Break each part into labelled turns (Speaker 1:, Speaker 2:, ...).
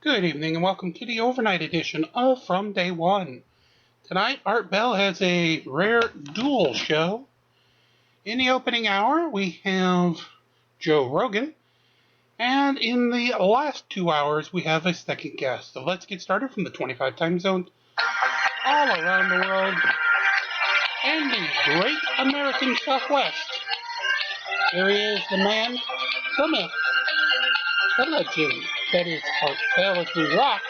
Speaker 1: Good evening and welcome to the overnight edition of From Day One. Tonight, Art Bell has a rare dual show. In the opening hour, we have Joe Rogan, and in the last 2 hours, we have a second guest. So let's get started from the 25 time zones all around the world and the great American Southwest. Here he is, the man, the myth, the legend, that is Art Bell as we rock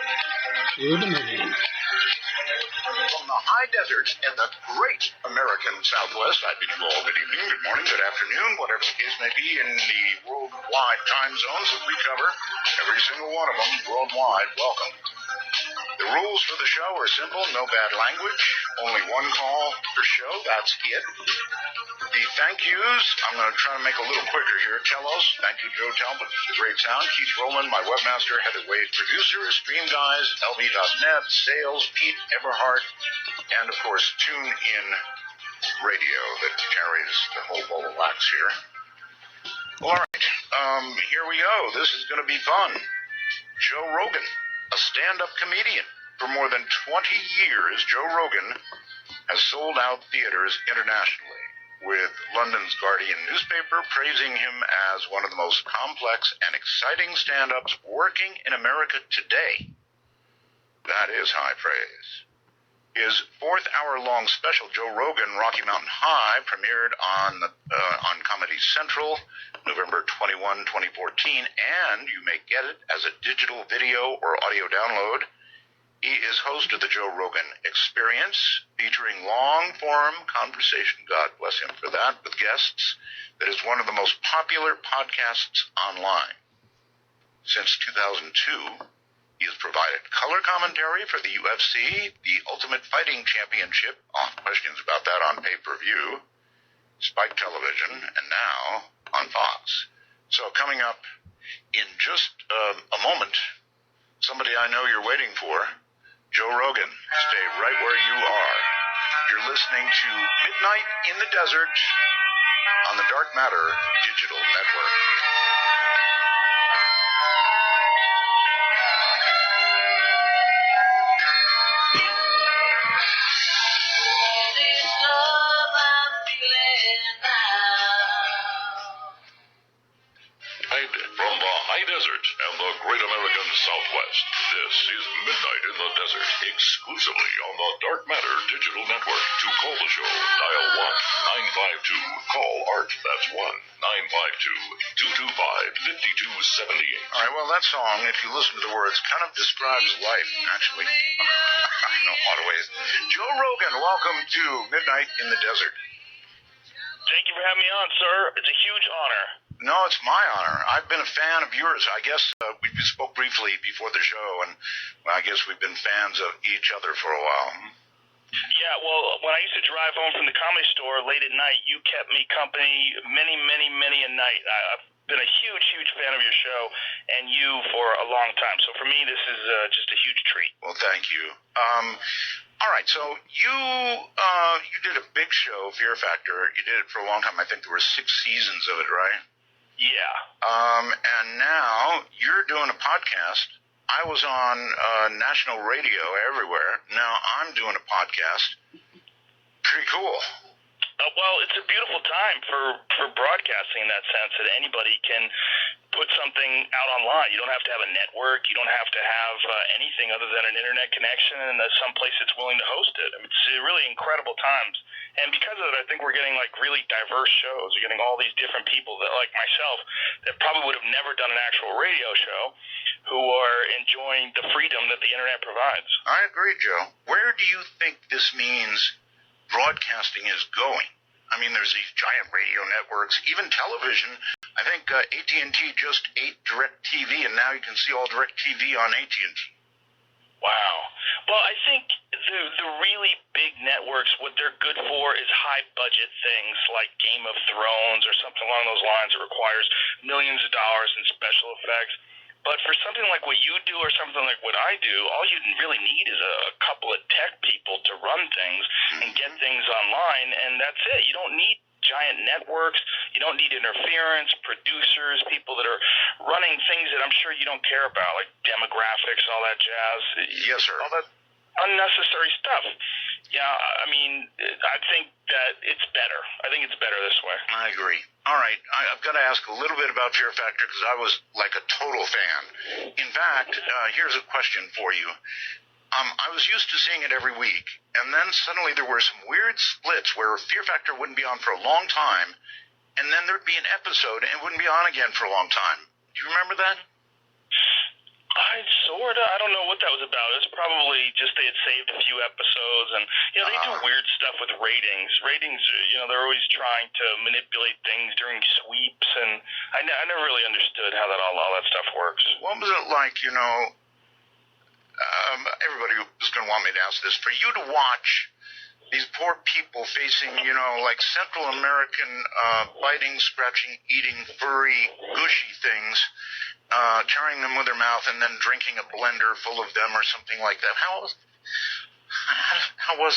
Speaker 1: through the moon.
Speaker 2: From the high desert in the great American Southwest, I bid you all good evening, good morning, good afternoon, whatever the case may be in the worldwide time zones that we cover, every single one of them worldwide. Welcome. The rules for the show are simple, no bad language, only one call per show, that's it. The thank yous, I'm going to try to make a little quicker here. Telos, thank you Joe Talbot, the great sound. Keith Rowland, my webmaster, Heather Wade, producer, Stream Guys, LV.net, Sales, Pete Eberhardt, and of course Tune In Radio that carries the whole bowl of wax here. All right, here we go. This is going to be fun. Joe Rogan, a stand-up comedian. For more than 20 years, Joe Rogan has sold out theaters internationally, with London's Guardian newspaper praising him as one of the most complex and exciting stand-ups working in America today. That is high praise. His 4th hour-long special, Joe Rogan Rocky Mountain High, premiered on Comedy Central, November 21, 2014, and you may get it as a digital video or audio download. He is host of the Joe Rogan Experience, featuring long-form conversation, God bless him for that, with guests, that is one of the most popular podcasts online. Since 2002, he has provided color commentary for the UFC, the Ultimate Fighting Championship, questions about that on pay-per-view, Spike Television, and now on Fox. So coming up in just a moment, somebody I know you're waiting for, Joe Rogan. Stay right where you are. You're listening to Midnight in the Desert on the Dark Matter Digital Network.
Speaker 3: This love I'm feeling now.
Speaker 4: From the high desert and the great American Southwest, this is Midnight in the Desert, exclusively on the Dark Matter Digital Network. To call the show, dial 1-952-CALL ART. That's 1-952-225-5278.
Speaker 2: All right, well, that song, if you listen to the words, kind of describes life, actually, in a lot of ways. Joe Rogan, welcome to Midnight in the Desert.
Speaker 5: Thank you for having me on, sir. It's a huge honor.
Speaker 2: No, it's my honor. I've been a fan of yours. I guess we spoke briefly before the show, and I guess we've been fans of each other for a while.
Speaker 5: Yeah, well, when I used to drive home from the Comedy Store late at night, you kept me company many a night. I've been a huge fan of your show and you for a long time. So for me, this is just a huge treat.
Speaker 2: Well, thank you. All right, so you did a big show, Fear Factor. You did it for a long time. I think there were 6 seasons of it, right?
Speaker 5: Yeah.
Speaker 2: And now you're doing a podcast. I was on national radio everywhere. Now I'm doing a podcast. Pretty cool.
Speaker 5: Well, it's a beautiful time for broadcasting in that sense that anybody can put something out online. You don't have to have a network. You don't have to have anything other than an internet connection and some place that's willing to host it. I mean, it's really incredible times. And because of it, I think we're getting like really diverse shows. We're getting all these different people that, like myself, that probably would have never done an actual radio show who are enjoying the freedom that the internet provides.
Speaker 2: I agree, Joe. Where do you think this means broadcasting is going? I mean, there's these giant radio networks, even television. I think AT&T just ate DirecTV, and now you can see all DirecTV on AT&T.
Speaker 5: Wow. Well, I think the really big networks, what they're good for is high-budget things like Game of Thrones or something along those lines that requires millions of dollars in special effects. But for something like what you do or something like what I do, all you really need is a couple of tech people to run things and get things online, and that's it. You don't need giant networks. You don't need interference, producers, people that are running things that I'm sure you don't care about, like demographics and all that jazz.
Speaker 2: Yes, sir.
Speaker 5: All that unnecessary stuff. Yeah, I mean, I think that it's better. I think it's better this way.
Speaker 2: I agree. All right, I've got to ask a little bit about Fear Factor because I was like a total fan. In fact, here's a question for you. I was used to seeing it every week, and then suddenly there were some weird splits where Fear Factor wouldn't be on for a long time, and then there'd be an episode and it wouldn't be on again for a long time. Do you remember that?
Speaker 5: I don't know what that was about. It was probably just they had saved a few episodes, and they do weird stuff with ratings. Ratings, they're always trying to manipulate things during sweeps, and I never really understood how all that stuff works.
Speaker 2: What was it like? Everybody was going to want me to ask this. For you to watch these poor people facing, like Central American biting, scratching, eating, furry, gushy things, carrying them with their mouth and then drinking a blender full of them or something like that. How was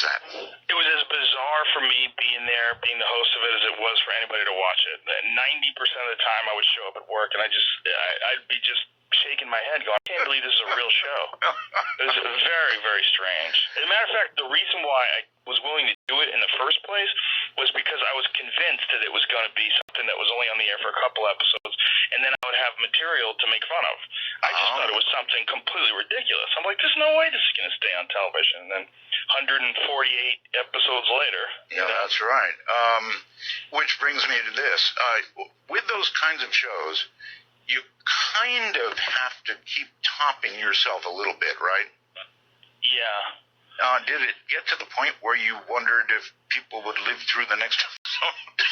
Speaker 2: that?
Speaker 5: It was as bizarre for me being there, being the host of it, as it was for anybody to watch it. 90% of the time I would show up at work and I'd be just shaking my head going, I can't believe this is a real show. It was very, very strange. As a matter of fact, the reason why I was willing to do it in the first place was because I was convinced that it was going to be something that was only on the air for a couple episodes, and then I would have material to make fun of. I just thought it was something completely ridiculous. I'm like, there's no way this is going to stay on television. And then 148 episodes later.
Speaker 2: Yeah, that's right. Which brings me to this. With those kinds of shows, you kind of have to keep topping yourself a little bit, right?
Speaker 5: Yeah.
Speaker 2: Did it get to the point where you wondered if people would live through the next episode?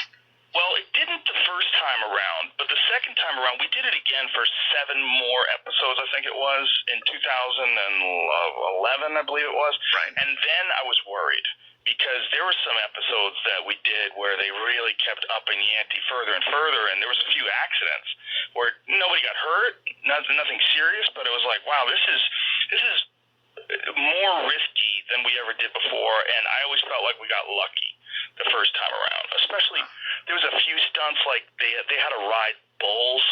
Speaker 5: Well, it didn't the first time around, but the second time around, we did it again for 7 more episodes, I think it was, in 2011, I believe it was.
Speaker 2: Right.
Speaker 5: And then I was worried, because there were some episodes that we did where they really kept upping the ante further and further, and there was a few accidents where nobody got hurt, nothing serious, but it was like, wow, this is more risky than we ever did before, and I always felt like we got lucky the first time around. Especially, there was a few stunts like they had to ride bulls,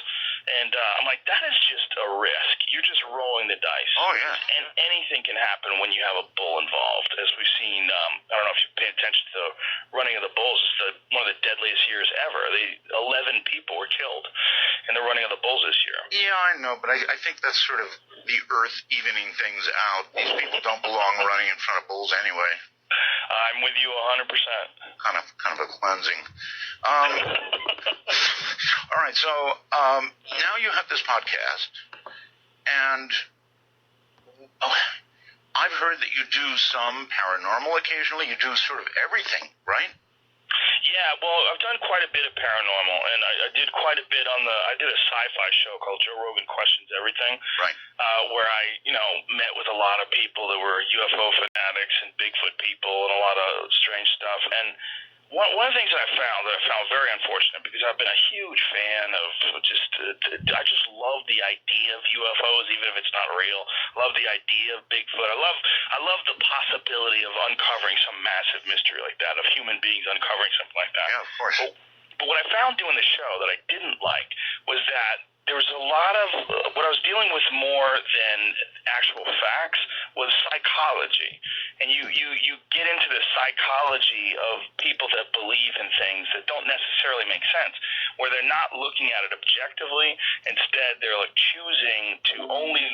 Speaker 5: and I'm like, that is just a risk. You're just rolling the dice.
Speaker 2: Oh, yeah.
Speaker 5: And anything can happen when you have a bull involved, as we've seen. I don't know if you pay attention to the running of the bulls. It's one of the deadliest years ever. 11 people were killed in the running of the bulls this year.
Speaker 2: Yeah, I know, but I think that's sort of the earth evening things out. These people don't belong running in front of bulls anyway.
Speaker 5: I'm with you 100%.
Speaker 2: Kind of a cleansing. All right, so now you have this podcast, and I've heard that you do some paranormal occasionally. You do sort of everything, right?
Speaker 5: Yeah, well, I've done quite a bit of paranormal, and I did quite a bit I did a sci-fi show called Joe Rogan Questions Everything,
Speaker 2: right?
Speaker 5: Where I, met with a lot of people that were UFO fanatics and Bigfoot people and a lot of strange stuff. And one of the things that I found very unfortunate, because I've been a huge fan of I just love the idea of UFOs, even if it's not real. Love the idea of Bigfoot. I love the possibility of uncovering some massive mystery like that, of human beings uncovering something like that.
Speaker 2: Yeah, of course.
Speaker 5: But what I found doing the show that I didn't like was that there was a lot of what I was dealing with more than actual facts was psychology. And you get into the psychology of people that believe in things that don't necessarily make sense, where they're not looking at it objectively. Instead, they're like choosing to only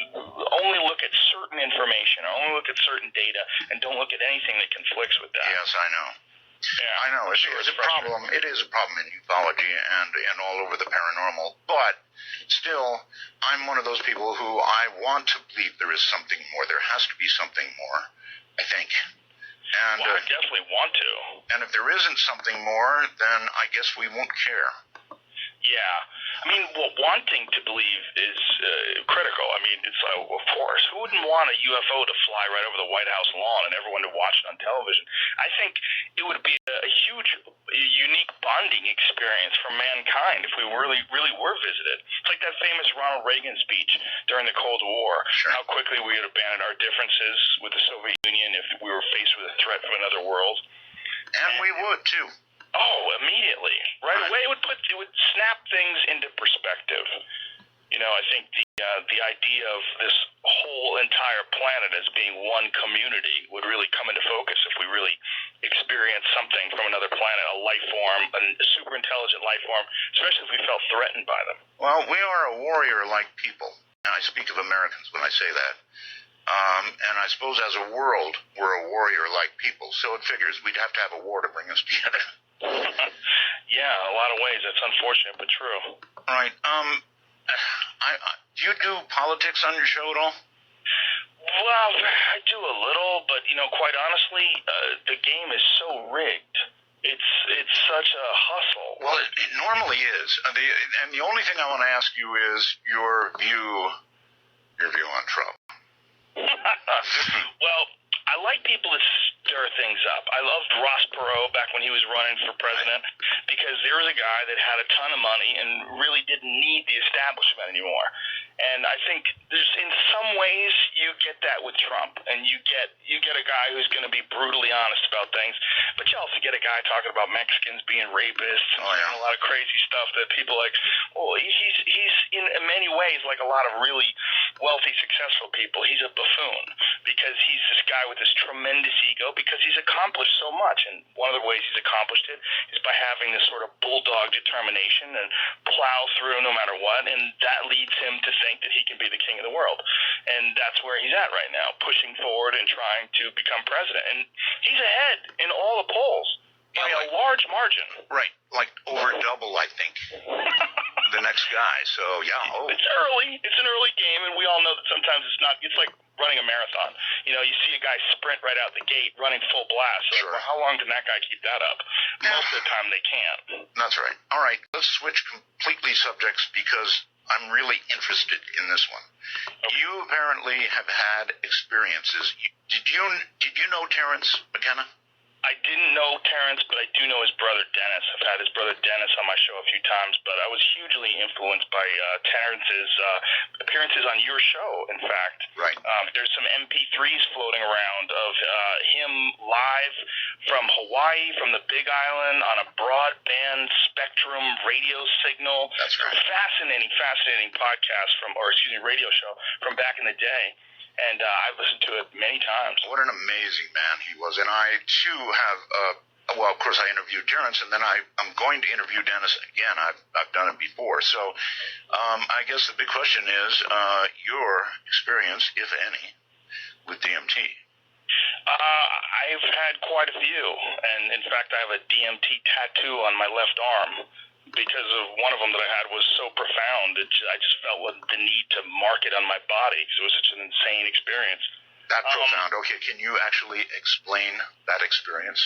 Speaker 5: look at certain information, or only look at certain data, and don't look at anything that conflicts with that.
Speaker 2: Yes, I know.
Speaker 5: Yeah,
Speaker 2: I know. It's a problem. It is a problem in ufology and all over the paranormal. But still, I'm one of those people who I want to believe there is something more. There has to be something more, I think. And
Speaker 5: I definitely want to.
Speaker 2: And if there isn't something more, then I guess we won't care.
Speaker 5: Yeah. I mean, wanting to believe is critical. I mean, it's of course. Who wouldn't want a UFO to fly right over the White House lawn and everyone to watch it on television? I think it would be a huge, unique bonding experience for mankind if we really, really were visited. It's like that famous Ronald Reagan speech during the Cold War.
Speaker 2: Sure.
Speaker 5: How quickly we would abandon our differences with the Soviet Union if we were faced with a threat from another world.
Speaker 2: And we would, too.
Speaker 5: Oh, immediately. Right away, it would snap things into perspective. I think the idea of this whole entire planet as being one community would really come into focus if we really experience something from another planet, a life form, a super intelligent life form, especially if we felt threatened by them.
Speaker 2: Well, we are a warrior-like people. And I speak of Americans when I say that. And I suppose as a world, we're a warrior-like people. So it figures we'd have to have a war to bring us together.
Speaker 5: Yeah, a lot of ways. That's unfortunate, but true.
Speaker 2: All right. Do you do politics on your show at all?
Speaker 5: Well, I do a little, but quite honestly, the game is so rigged. It's such a hustle.
Speaker 2: Well, it normally is. And the only thing I want to ask you is your view on Trump.
Speaker 5: Well, I like people that stir things up. I loved Ross Perot back when he was running for president because there was a guy that had a ton of money and really didn't need the establishment anymore. And I think there's, in some ways, you get that with Trump, and you get a guy who's going to be brutally honest about things, but you also get a guy talking about Mexicans being rapists and saying a lot of crazy stuff that people like. Well, he's in many ways like a lot of really wealthy, successful people. He's a buffoon because he's this guy with this tremendous ego because he's accomplished so much, and one of the ways he's accomplished it is by having this sort of bulldog determination and plow through no matter what, and that leads him to think that he can be the king of the world. And that's where he's at right now, pushing forward and trying to become president. And he's ahead in all the polls by a large margin.
Speaker 2: Right, like over double, I think, the next guy. So, yeah. Oh.
Speaker 5: It's early. It's an early game, and we all know that sometimes it's not. It's like running a marathon. You see a guy sprint right out the gate, running full blast. So
Speaker 2: Sure.
Speaker 5: well, how long can that guy keep that up?
Speaker 2: Yeah.
Speaker 5: Most of the time they can't.
Speaker 2: That's right. All right, let's switch completely subjects because I'm really interested in this one. Okay. You apparently have had experiences. Did you know Terrence McKenna?
Speaker 5: I didn't know Terrence, but I do know his brother Dennis. I've had his brother Dennis on my show a few times, but I was hugely influenced by Terrence's appearances on your show, in fact.
Speaker 2: Right.
Speaker 5: There's some MP3s floating around of him live from Hawaii, from the Big Island, on a broadband spectrum radio signal.
Speaker 2: That's right.
Speaker 5: Fascinating podcast radio show from back in the day. And I've listened to it many times.
Speaker 2: What an amazing man he was. And I, too, have, of course, I interviewed Terrence, and then I'm going to interview Dennis again. I've done it before. So I guess the big question is your experience, if any, with DMT.
Speaker 5: I've had quite a few. And, in fact, I have a DMT tattoo on my left arm, because of one of them that I had was so profound. I just felt the need to mark it on my body because it was such an insane experience.
Speaker 2: That profound. Okay, can you actually explain that experience?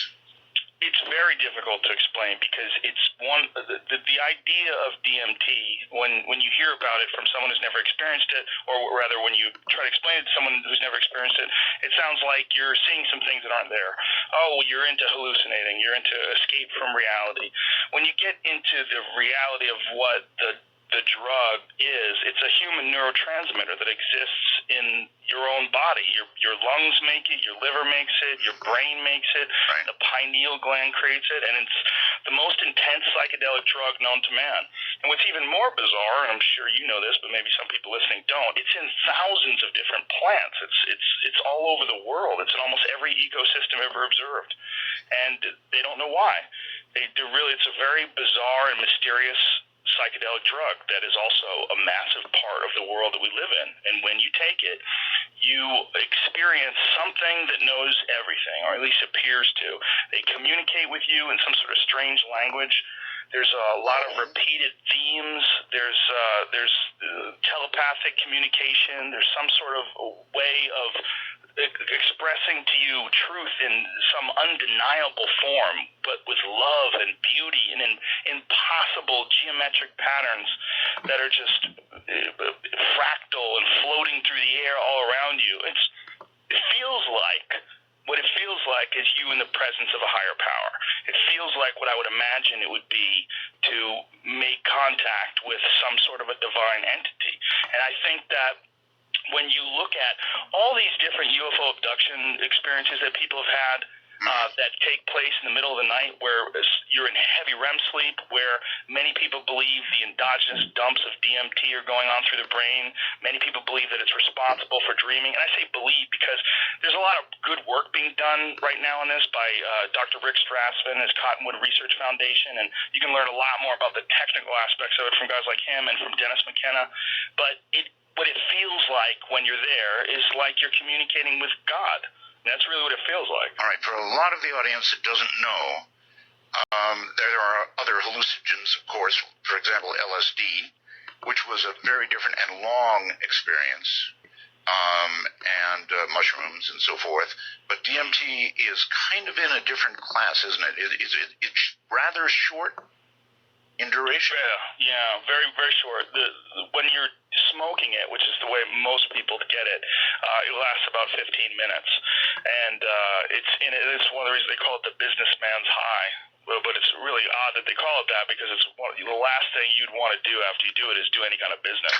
Speaker 5: It's very difficult to explain because it's the idea of DMT, when you hear about it from someone who's never experienced it, or rather when you try to explain it to someone who's never experienced it, it sounds like you're seeing some things that aren't there. Oh, you're into hallucinating, you're into escape from reality. When you get into the reality of what the drug is, it's a human neurotransmitter that exists in your own body. Your lungs make it, your liver makes it, your brain makes it,
Speaker 2: right.
Speaker 5: The pineal gland creates it, and it's the most intense psychedelic drug known to man. And what's even more bizarre, and I'm sure you know this, but maybe some people listening don't, it's in thousands of different plants. It's all over the world. It's in almost every ecosystem ever observed. And they don't know why. It's a very bizarre and mysterious psychedelic drug that is also a massive part of the world that we live in. And when you take it, you experience something that knows everything, or at least appears to. They communicate with you in some sort of strange language. There's a lot of repeated themes. There's telepathic communication. There's some sort of way of expressing to you truth in some undeniable form, but with love and beauty and in impossible geometric patterns that are just fractal and floating through the air all around you. What it feels like is you in the presence of a higher power. It feels like what I would imagine it would be to make contact with some sort of a divine entity. And I think that when you look at all these different UFO abduction experiences that people have had, that take place in the middle of the night where you're in heavy REM sleep, where many people believe the endogenous dumps of DMT are going on through the brain. Many people believe that it's responsible for dreaming. And I say believe because there's a lot of good work being done right now on this by Dr. Rick Strassman and his Cottonwood Research Foundation, and you can learn a lot more about the technical aspects of it from guys like him and from Dennis McKenna. But what it feels like when you're there is like you're communicating with God. That's really what it feels like.
Speaker 2: All right, for a lot of the audience that doesn't know, there are other hallucinogens, of course, for example, LSD, which was a very different and long experience, and mushrooms and so forth. But DMT is kind of in a different class, isn't it? It's rather short in duration.
Speaker 5: Yeah, very, very short. When you're smoking it, which is the way most people get it, it lasts about 15 minutes, and it's one of the reasons they call it the businessman's high. But it's really odd that they call it that because it's the last thing you'd want to do after you do it is do any kind of business.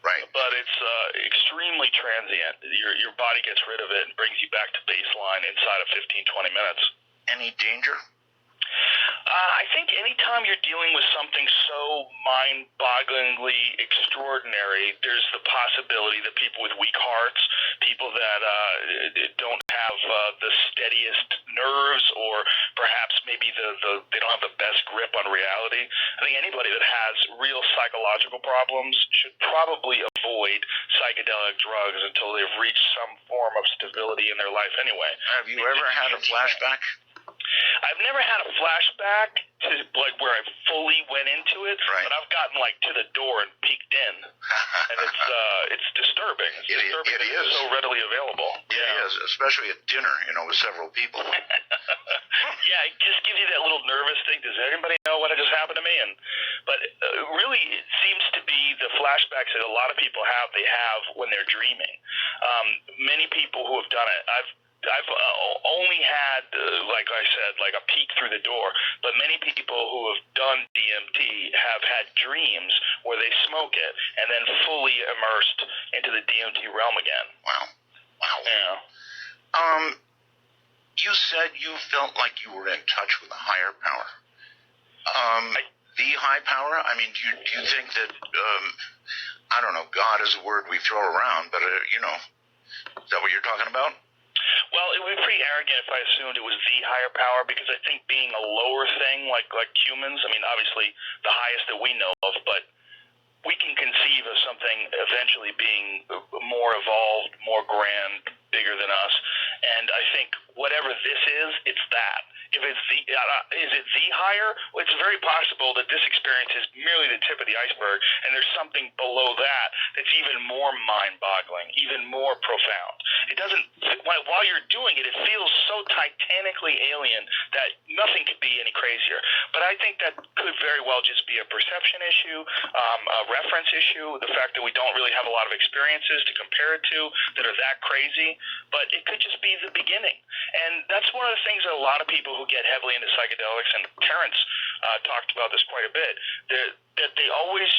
Speaker 2: Right.
Speaker 5: But it's extremely transient. Your body gets rid of it and brings you back to baseline inside of 15-20 minutes.
Speaker 2: Any danger?
Speaker 5: I think anytime you're dealing with something so mind-bogglingly extraordinary, there's the possibility that people with weak hearts, people that don't have the steadiest nerves, or perhaps maybe they don't have the best grip on reality. I think anybody that has real psychological problems should probably avoid psychedelic drugs until they've reached some form of stability in their life anyway.
Speaker 2: Have you ever had a flashback?
Speaker 5: I've never had a flashback to like where I fully went into it,
Speaker 2: right.
Speaker 5: But I've gotten like to the door and peeked in, and it's disturbing. It's disturbing
Speaker 2: it is.
Speaker 5: It's so readily available.
Speaker 2: It is, especially at dinner, with several people.
Speaker 5: Yeah, it just gives you that little nervous thing. Does anybody know what just happened to me? But really, it seems to be the flashbacks that a lot of people have. They have when they're dreaming. Many people who have done it, I've only had, like I said, like a peek through the door, but many people who have done DMT have had dreams where they smoke it and then fully immersed into the DMT realm again.
Speaker 2: Wow.
Speaker 5: Yeah.
Speaker 2: You said you felt like you were in touch with a higher power. The high power? I mean, do you think that, I don't know, God is a word we throw around, but, is that what you're talking about?
Speaker 5: Well, it would be pretty arrogant if I assumed it was the higher power, because I think being a lower thing like humans, I mean, obviously the highest that we know of, but we can conceive of something eventually being more evolved, more grand, bigger than us. And I think whatever this is, it's that. If it's is it the higher? Well, it's very possible that this experience is merely the tip of the iceberg, and there's something below that that's even more mind-boggling, even more profound. It doesn't. While you're doing it, it feels so titanically alien that nothing could be any crazier. But I think that could very well just be a perception issue, a reference issue, the fact that we don't really have a lot of experiences to compare it to that are that crazy. But it could just be the beginning, and that's one of the things that a lot of people who get heavily into psychedelics, and Terrence talked about this quite a bit, that they always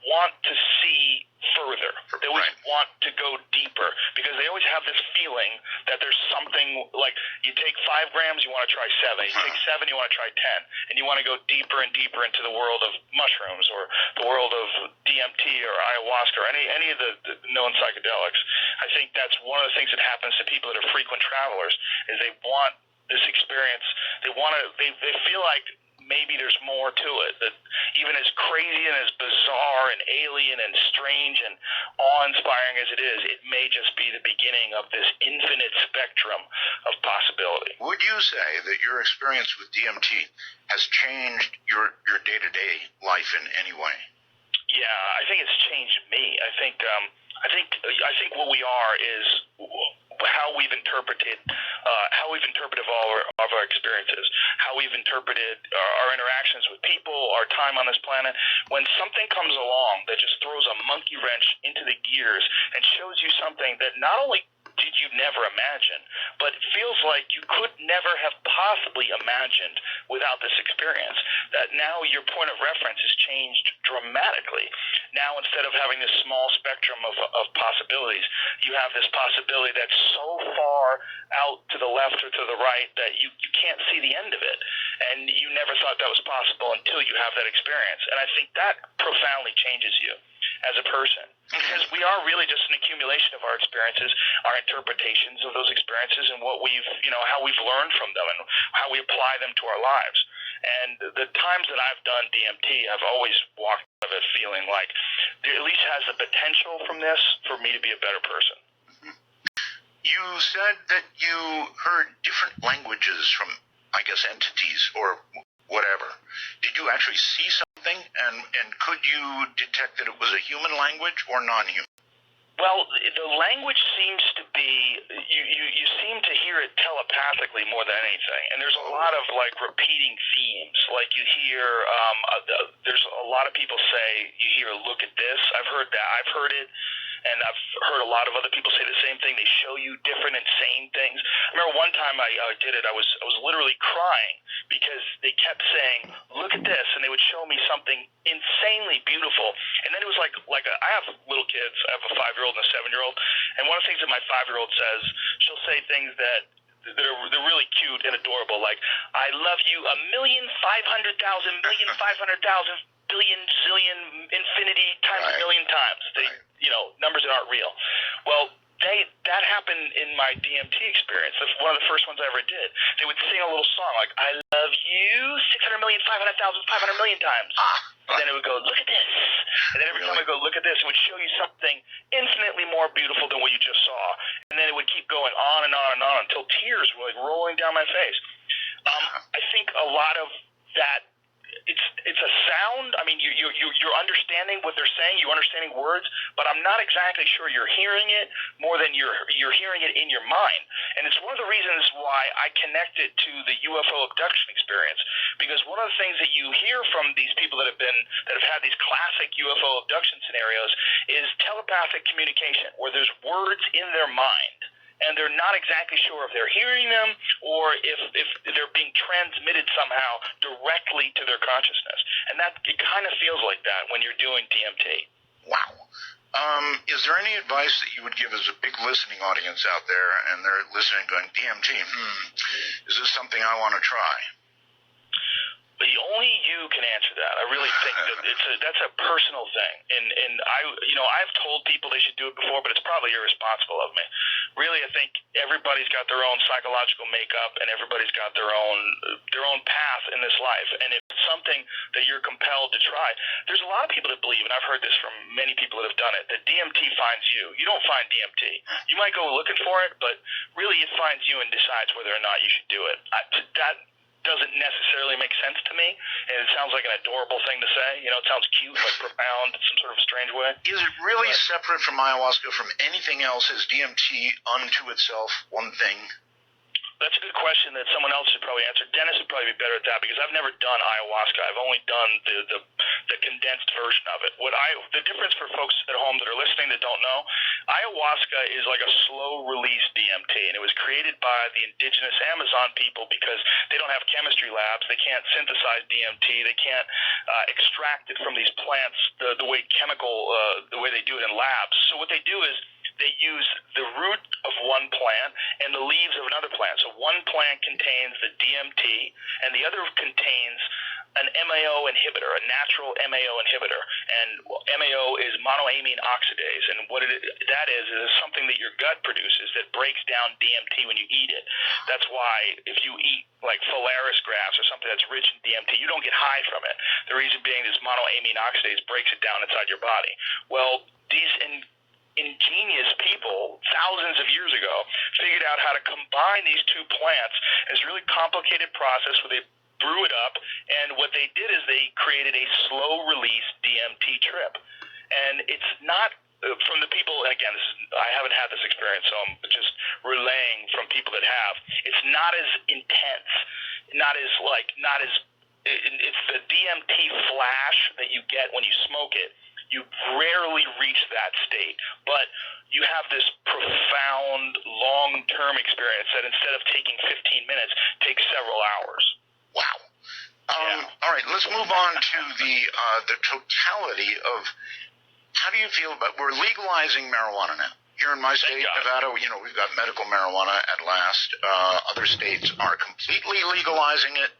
Speaker 5: want to see further. They always want to go deeper, because they always have this feeling that there's something, like you take 5 grams, you want to try 7. You take 7, you want to try 10. And you want to go deeper and deeper into the world of mushrooms or the world of DMT or ayahuasca or any of the known psychedelics. I think that's one of the things that happens to people that are frequent travelers, is they want this experience. They feel like maybe there's more to it, that even as crazy and as bizarre and alien and strange and awe-inspiring as it is, it may just be the beginning of this infinite spectrum of possibility.
Speaker 2: Would you say that your experience with DMT has changed your day-to-day life in any way?
Speaker 5: Yeah, I think it's changed me. I think what we are is how we've interpreted all of our experiences, how we've interpreted our interactions with people, our time on this planet. When something comes along that just throws a monkey wrench into the gears and shows you something that not only did you never imagine, but it feels like you could never have possibly imagined without this experience. That now your point of reference has changed dramatically. Now instead of having this small spectrum of possibilities, you have this possibility that's so far out to the left or to the right that you can't see the end of it. And you never thought that was possible until you have that experience. And I think that profoundly changes you as a person. Because we are really just an accumulation of our experiences, our interpretations of those experiences, and what we've, how we've learned from them and how we apply them to our lives. And the times that I've done DMT, I've always walked out of it feeling like there at least has the potential from this for me to be a better person.
Speaker 2: You said that you heard different languages from, I guess, entities or whatever. Did you actually see something, and could you detect that it was a human language or non-human?
Speaker 5: Well, the language seems to be, you seem to hear it telepathically more than anything. And there's a lot of, repeating themes. Like you hear, there's a lot of people say, you hear, look at this. I've heard that. I've heard it. And I've heard a lot of other people say the same thing. They show you different insane things. I remember one time I did it, I was literally crying because they kept saying, look at this, and they would show me something insanely beautiful. And then it was I have little kids. I have a 5-year-old and a 7-year-old. And one of the things that my 5-year-old says, she'll say things that they're really cute and adorable, like, I love you 1,500,000, 1,500,000, billion, zillion, infinity times a million times. They, numbers that aren't real. Well, that happened in my DMT experience. That's one of the first ones I ever did. They would sing a little song like, I love you 600 million, 500,000, 500 million times. And then it would go, look at this. And then every time I go, look at this, it would show you something infinitely more beautiful than what you just saw. And then it would keep going on and on and on until tears were rolling down my face. I think a lot of that, it's a sound. I mean, you're understanding what they're saying. You're understanding words, but I'm not exactly sure you're hearing it more than you're hearing it in your mind. And it's one of the reasons why I connect it to the UFO abduction experience, because one of the things that you hear from these people that have had these classic UFO abduction scenarios is telepathic communication, where there's words in their mind. And they're not exactly sure if they're hearing them or if they're being transmitted somehow directly to their consciousness. And it kind of feels like that when you're doing DMT.
Speaker 2: Wow. Is there any advice that you would give as a big listening audience out there, and they're listening going, DMT, is this something I want to try?
Speaker 5: Only you can answer that. I really think that that's a personal thing. And I've told people they should do it before, but it's probably irresponsible of me. Really, I think everybody's got their own psychological makeup, and everybody's got their own path in this life. And if it's something that you're compelled to try, there's a lot of people that believe, and I've heard this from many people that have done it, that DMT finds you. You don't find DMT. You might go looking for it, but really it finds you and decides whether or not you should do it. That doesn't necessarily make sense to me, and it sounds like an adorable thing to say. It sounds cute, like profound in some sort of strange way.
Speaker 2: Is it really separate from ayahuasca, from anything else? Is DMT unto itself one thing?
Speaker 5: That's a good question that someone else should probably answer. Dennis would probably be better at that, because I've never done ayahuasca. I've only done the condensed version of it. The difference for folks at home that are listening that don't know, ayahuasca is like a slow-release DMT, and it was created by the indigenous Amazon people because they don't have chemistry labs. They can't synthesize DMT. They can't extract it from these plants the way the way they do it in labs. So what they do is they use the root of one plant and the leaves of another plant. So one plant contains the DMT, and the other contains an MAO inhibitor, a natural MAO inhibitor. And MAO is monoamine oxidase, and what that is something that your gut produces that breaks down DMT when you eat it. That's why if you eat like Phalaris grass or something that's rich in DMT, you don't get high from it. The reason being this monoamine oxidase breaks it down inside your body. Well, these ingenious people thousands of years ago figured out how to combine these two plants. It's a really complicated process where they brew it up, and what they did is they created a slow release DMT trip. And it's not from the people, and again, I haven't had this experience, so I'm just relaying from people that have. It's not as intense, it's the DMT flash that you get when you smoke it. You rarely reach that state, but you have this profound long-term experience that instead of taking 15 minutes, takes several hours.
Speaker 2: Wow. All right, let's move on to the totality of how do you feel about, we're legalizing marijuana now. Here in my state, Nevada, we've got medical marijuana at last. Other states are completely legalizing it.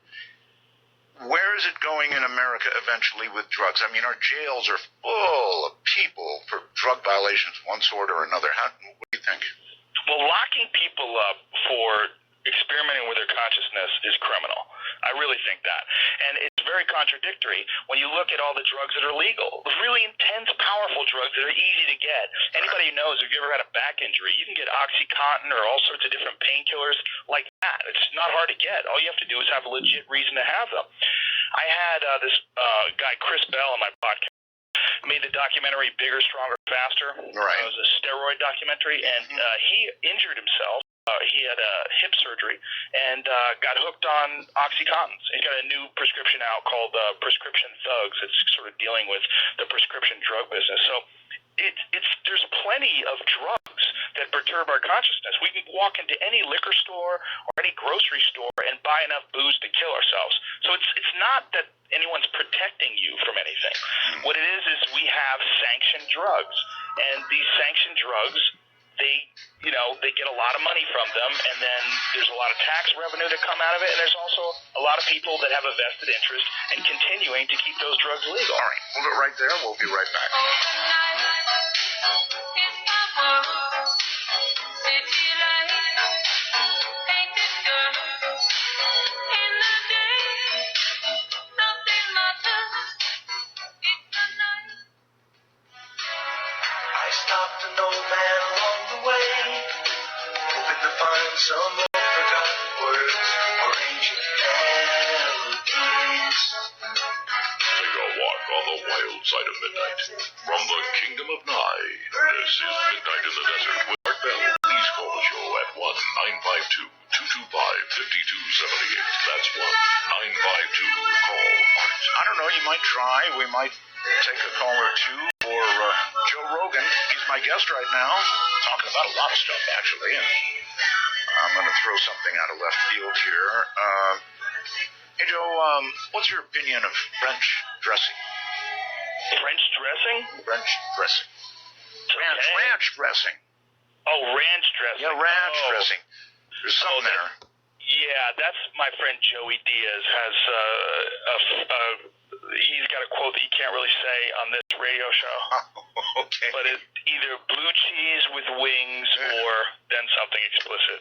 Speaker 2: Where is it going in America eventually with drugs? I mean, our jails are full of people for drug violations of one sort or another. What do you think?
Speaker 5: Well, locking people up for experimenting with their consciousness is criminal. I really think that. And it's very contradictory when you look at all the drugs that are legal. Really intense, powerful drugs that are easy to get. Anybody who knows, if you ever had a back injury, you can get OxyContin or all sorts of different painkillers like that. It's not hard to get. All you have to do is have a legit reason to have them. I had this guy, Chris Bell, on my podcast. Made the documentary Bigger, Stronger, Faster.
Speaker 2: Right.
Speaker 5: It was a steroid documentary, and he injured himself. He had a hip surgery and got hooked on OxyContins. He's got a new prescription out called Prescription Thugs. It's sort of dealing with the prescription drug business. So there's plenty of drugs that perturb our consciousness. We can walk into any liquor store or any grocery store and buy enough booze to kill ourselves. So it's not that anyone's protecting you from anything. What it is we have sanctioned drugs, and these sanctioned drugs, they get a lot of money from them, and then there's a lot of tax revenue that come out of it, and there's also a lot of people that have a vested interest in continuing to keep those drugs legal.
Speaker 2: All right, hold it right there. We'll be right back.
Speaker 3: I stopped an old man along the way, hoping to find some forgotten words or ancient melodies.
Speaker 4: Take a walk on the wild side of midnight. From the kingdom of Nye, this is Midnight in the Desert with Art Bell. Please call the show at 1-952-225-5278. That's 1-952-CALL-ART.
Speaker 2: I don't know, you might try. We might take a call or two for Joe Rogan. He's my guest right now, talking about a lot of stuff, actually. And I'm going to throw something out of left field here. Hey, Joe, what's your opinion of French dressing?
Speaker 5: French dressing?
Speaker 2: French dressing. Ranch dressing.
Speaker 5: Oh, ranch dressing.
Speaker 2: Yeah, ranch dressing. There's something there.
Speaker 5: Yeah, that's my friend Joey Diaz has he's got a quote that you can't really say on this radio show.
Speaker 2: Okay.
Speaker 5: But it's either blue cheese with wings or then something explicit.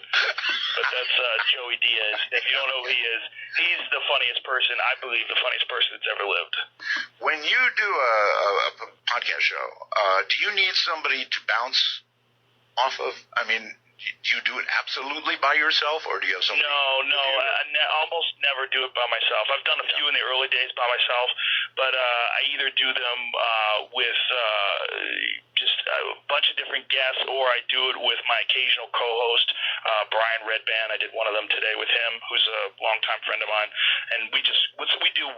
Speaker 5: But that's Joey Diaz. If you don't know who he is, he's the funniest person, I believe, the funniest person that's ever lived.
Speaker 2: When you do a podcast show, do you need somebody to bounce off of? I mean, do you do it absolutely by yourself, or do you have somebody?
Speaker 5: No, I almost never do it by myself. I've done a few in the early days by myself, but I either do them with just a bunch of different guests, or I do it with my occasional co-host, Brian Redband. I did one of them today with him, who's a longtime friend of mine, and we do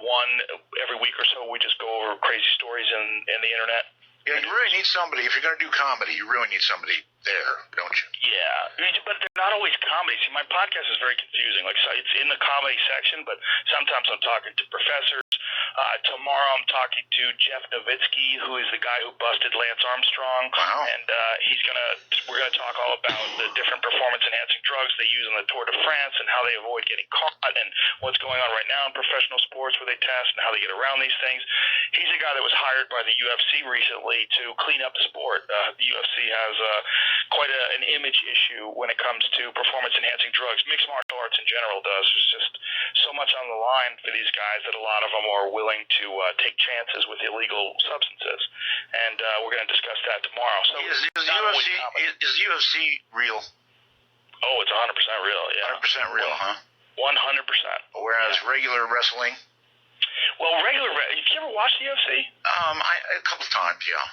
Speaker 5: one every week or so. We just go over crazy stories in the internet.
Speaker 2: Yeah, you really need somebody. If you're going to do comedy, you really need somebody there, don't you?
Speaker 5: Yeah, but they're not always comedy. See, my podcast is very confusing. Like, so it's in the comedy section, but sometimes I'm talking to professors. Tomorrow I'm talking to Jeff Nowitzki, who is the guy who busted Lance Armstrong.
Speaker 2: Wow.
Speaker 5: And we're gonna talk all about the different performance-enhancing drugs they use on the Tour de France and how they avoid getting caught and what's going on right now in professional sports where they test and how they get around these things. He's a guy that was hired by the UFC recently to clean up the sport. The UFC has quite an image issue when it comes to performance-enhancing drugs. Mixed martial arts in general does. There's just so much on the line for these guys that a lot of them are willing to take chances with illegal substances. And we're going to discuss that tomorrow. So
Speaker 2: is UFC real?
Speaker 5: Oh, it's 100% real, yeah.
Speaker 2: 100% real, huh?
Speaker 5: 100%.
Speaker 2: Whereas regular wrestling?
Speaker 5: Well, have you ever watched the UFC?
Speaker 2: A couple times, yeah.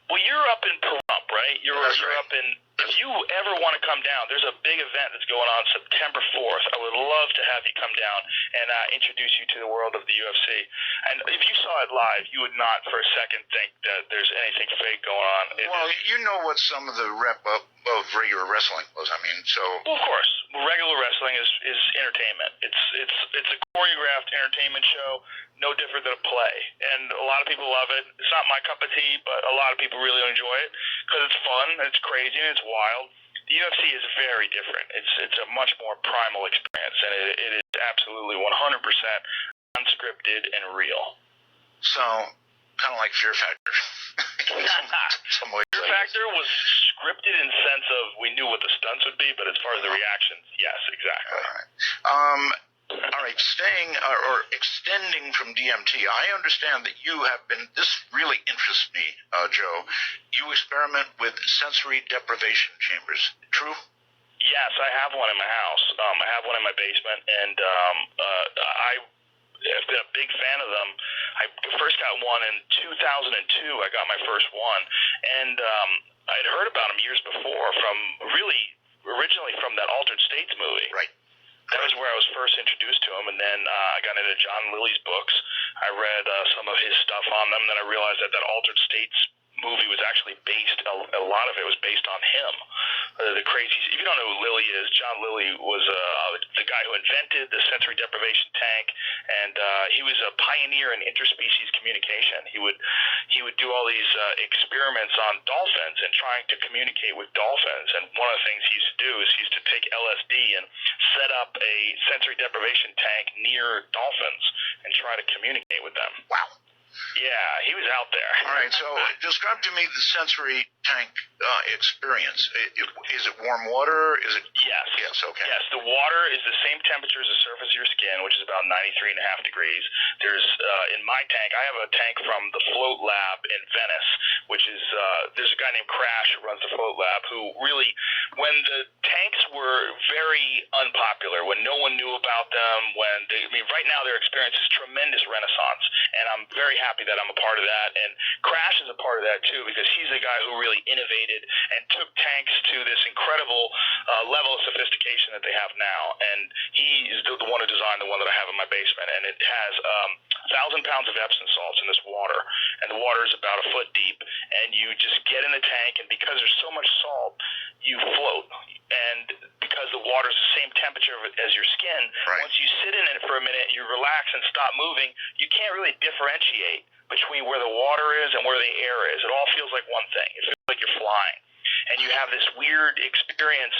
Speaker 5: Well, you're up in Pahrump, right? You're
Speaker 2: right.
Speaker 5: up in the if you ever want to come down, there's a big event that's going on September 4th. I would love to have you come down and introduce you to the world of the UFC. And if you saw it live, you would not for a second think that there's anything fake going on.
Speaker 2: Well, you know what some of the rep of regular wrestling was. I mean, so.
Speaker 5: Well, of course, regular wrestling is entertainment. It's a choreographed entertainment show, no different than a play. And a lot of people love it. It's not my cup of tea, but a lot of people really enjoy it because it's fun, it's crazy, and it's wild. The UFC is very different. It's a much more primal experience, and it is absolutely 100% unscripted and real.
Speaker 2: So, kind of like Fear Factor. some ways.
Speaker 5: Fear Factor was scripted in the sense of we knew what the stunts would be, but as far as the reactions, yes, exactly.
Speaker 2: All right, staying or extending from DMT, I understand that you have been, this really interests me, Joe, you experiment with sensory deprivation chambers. True?
Speaker 5: Yes, I have one in my house. I have one in my basement, and I've been a big fan of them. I first got one in 2002. I got my first one, and I'd heard about them years before originally from that Altered States movie.
Speaker 2: Right.
Speaker 5: That was where I was first introduced to him, and then I got into John Lilly's books. I read some of his stuff on them, then I realized that Altered States movie was actually based, a lot of it was based on him. The crazy, if you don't know who Lilly is, John Lilly was the guy who invented the sensory deprivation tank, and he was a pioneer in interspecies communication. He would do all these experiments on dolphins and trying to communicate with dolphins, and one of the things he used to do is he used to take LSD and set up a sensory deprivation tank near dolphins and try to communicate with them.
Speaker 2: Wow.
Speaker 5: Yeah, he was out there.
Speaker 2: All right, so describe to me the sensory tank experience. Is it warm water? Is it?
Speaker 5: Yes.
Speaker 2: Yes, okay.
Speaker 5: Yes, the water is the same temperature as the surface of your skin, which is about 93.5 degrees. There's, in my tank, I have a tank from the Float Lab in Venice, which is, there's a guy named Crash who runs the Float Lab, who really, when the tanks were very unpopular, when no one knew about them, right now they're experiencing tremendous renaissance, and I'm very happy that I'm a part of that, and Crash is a part of that too, because he's the guy who really innovated and took tanks to this incredible level of sophistication that they have now, and he is the one who designed the one that I have in my basement, and it has 1,000 pounds of Epsom salts in this water, and the water is about a foot deep, and you just get in the tank, and because there's so much salt, you float, and because the water is the same temperature as your skin,
Speaker 2: right.
Speaker 5: Once you sit in it for a minute, you relax and stop moving, you can't really differentiate between where the water is and where the air is. It all feels like one thing. It feels like you're flying. And you have this weird experience,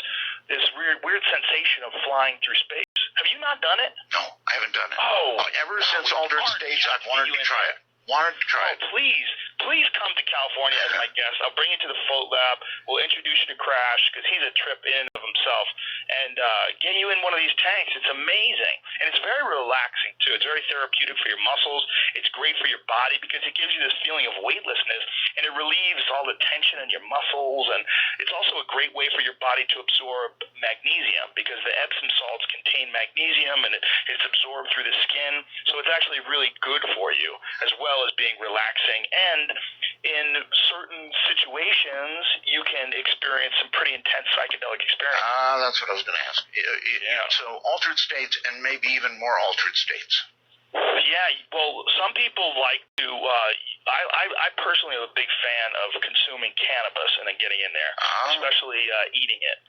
Speaker 5: this weird sensation of flying through space. Have you not done it?
Speaker 2: No, I haven't done it. Ever since
Speaker 5: it's
Speaker 2: Altered
Speaker 5: hard.
Speaker 2: States, I've wanted to try it. Please come to California as my guest. I'll bring you to the Float Lab. We'll introduce you to Crash, because he's a trip in of himself, and get you in one of these tanks. It's amazing, and it's very relaxing too. It's very therapeutic for your muscles. It's great for your body because it gives you this feeling of weightlessness, and it relieves all the tension in your muscles, and it's also a great way for your body to absorb magnesium, because the Epsom salts contain magnesium, and it's absorbed through the skin, so it's actually really good for you, as well as being relaxing. And in certain situations, you can experience some pretty intense psychedelic experiences. That's what I was going to ask. So Altered States, and maybe even more Altered States. Yeah, well, some people like to, I personally am a big fan of consuming cannabis and then getting in there, especially eating it.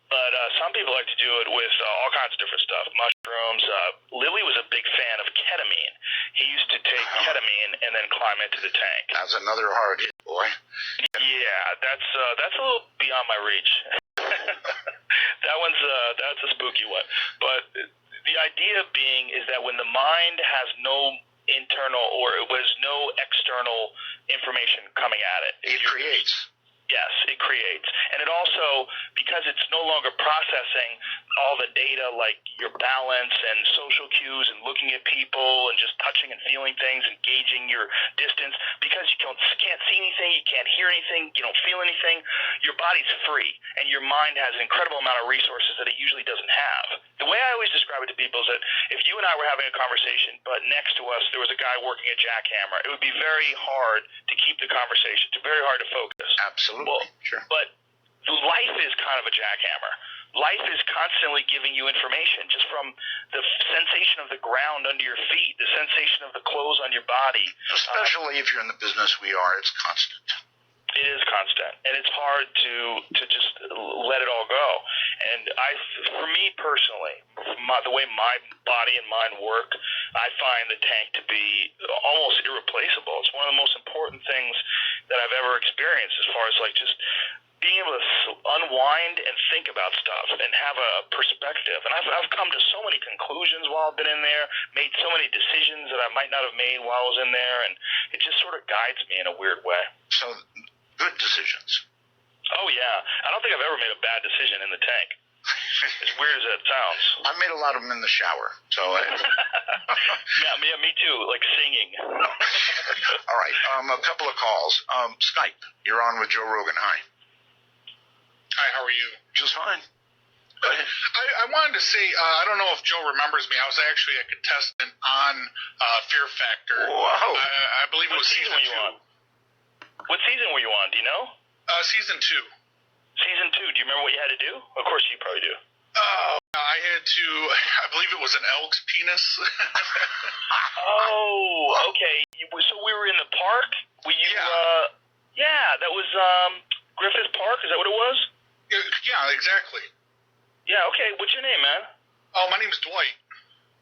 Speaker 2: But some people like to do it with all kinds of different stuff, mushrooms. Lilly was a big fan of ketamine. He used to take ketamine and then climb into the tank. That's another hard hit, boy. Yeah, that's a little beyond my reach. That's a spooky one. But the idea being is that when the mind has no internal or was no external information coming at it, it creates. Yes, it creates. And it also, because it's no longer processing all the data like your balance and social cues and looking at people and just touching and feeling things and gauging your distance, because you can't see anything, you can't hear anything, you don't feel anything, your body's free and your mind has an incredible amount of resources that it usually doesn't have. The way I always describe it to people is that if you and I were having a conversation, but next to us there was a guy working a jackhammer, it would be very hard to keep the conversation. It's very hard to focus. Absolutely. Well, sure. But
Speaker 5: life is kind of a jackhammer. Life is constantly giving you information just from the sensation of the ground under your feet, the sensation of the clothes on your body.
Speaker 2: Especially if you're in the business we are, it's constant.
Speaker 5: It is constant, and it's hard to just let it all go. And for me personally, the way my body and mind work, I find the tank to be almost irreplaceable. It's one of the most important things that I've ever experienced, as far as like just being able to unwind and think about stuff and have a perspective. And I've come to so many conclusions while I've been in there, made so many decisions that I might not have made while I was in there, and it just sort of guides me in a weird way.
Speaker 2: So, good decisions.
Speaker 5: Oh, yeah. I don't think I've ever made a bad decision in the tank. As weird as that sounds.
Speaker 2: I've made a lot of them in the shower. So
Speaker 5: yeah, me too, like singing.
Speaker 2: All right, a couple of calls. Skype, you're on with Joe Rogan. Hi.
Speaker 6: Hi, how are you?
Speaker 2: Just fine.
Speaker 6: I wanted to say, I don't know if Joe remembers me. I was actually a contestant on Fear Factor.
Speaker 2: Whoa.
Speaker 6: I believe it was season 2.
Speaker 5: What season were you on? Do you know?
Speaker 6: Season 2.
Speaker 5: Season 2. Do you remember what you had to do? Of course you probably do.
Speaker 6: I had to, I believe it was an elk's penis.
Speaker 5: Oh, okay. So we were in the park? Yeah, that was Griffith Park. Is that what it was?
Speaker 6: Yeah, exactly.
Speaker 5: Yeah, okay. What's your name, man?
Speaker 6: Oh, my name's Dwight.